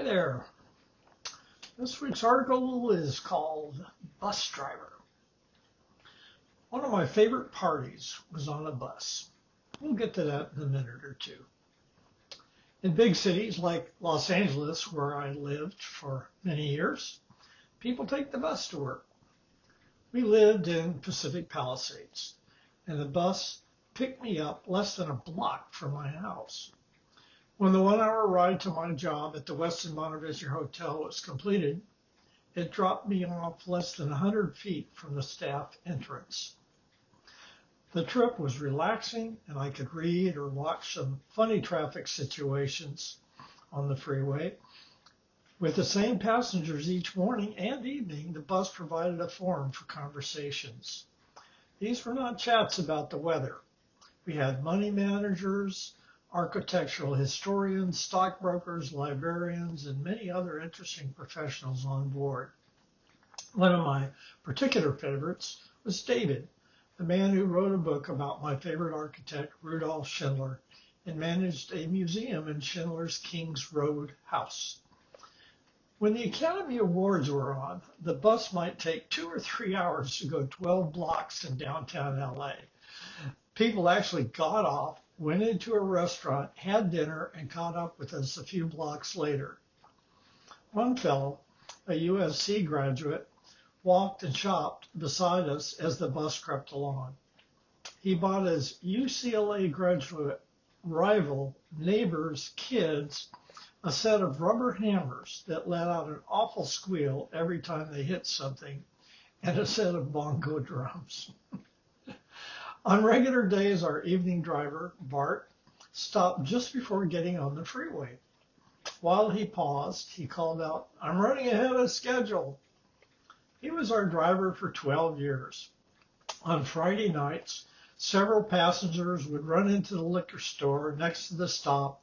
Hi there. This week's article is called Busdriver. One of my favorite parties was on a bus. We'll get to that in a minute or two. In big cities like Los Angeles, where I lived for many years, people take the bus to work. We lived in Pacific Palisades, and the bus picked me up less than a block from my house. When the 1-hour ride to my job at the Westin Montevista Hotel was completed, it dropped me off less than 100 feet from the staff entrance. The trip was relaxing, and I could read or watch some funny traffic situations on the freeway. With the same passengers each morning and evening, the bus provided a forum for conversations. These were not chats about the weather. We had money managers, architectural historians, stockbrokers, librarians, and many other interesting professionals on board. One of my particular favorites was David, the man who wrote a book about my favorite architect, Rudolf Schindler, and managed a museum in Schindler's Kings Road house. When the Academy Awards were on, the bus might take 2 or 3 hours to go 12 blocks in downtown LA. People actually got off, went into a restaurant, had dinner, and caught up with us a few blocks later. One fellow, a USC graduate, walked and shopped beside us as the bus crept along. He bought his UCLA graduate rival neighbor's kids a set of rubber hammers that let out an awful squeal every time they hit something, and a set of bongo drums. On regular days, our evening driver, Bart, stopped just before getting on the freeway. While he paused, he called out, "I'm running ahead of schedule." He was our driver for 12 years. On Friday nights, several passengers would run into the liquor store next to the stop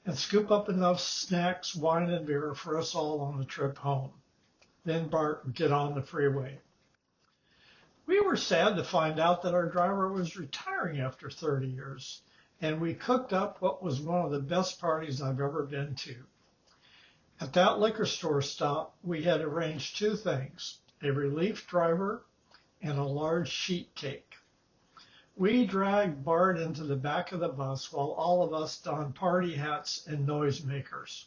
and scoop up enough snacks, wine, and beer for us all on the trip home. Then Bart would get on the freeway. We were sad to find out that our driver was retiring after 30 years, and we cooked up what was one of the best parties I've ever been to. At that liquor store stop, we had arranged 2 things, a relief driver and a large sheet cake. We dragged Bart into the back of the bus while all of us donned party hats and noisemakers.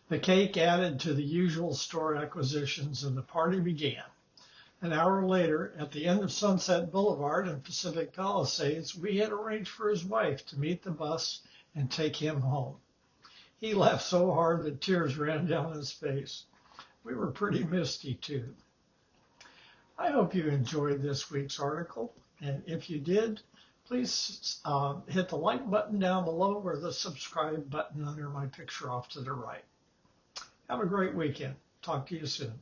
The cake added to the usual store acquisitions, and the party began. An hour later, at the end of Sunset Boulevard in Pacific Palisades, we had arranged for his wife to meet the bus and take him home. He laughed so hard that tears ran down his face. We were pretty misty, too. I hope you enjoyed this week's article, and if you did, please hit the like button down below or the subscribe button under my picture off to the right. Have a great weekend. Talk to you soon.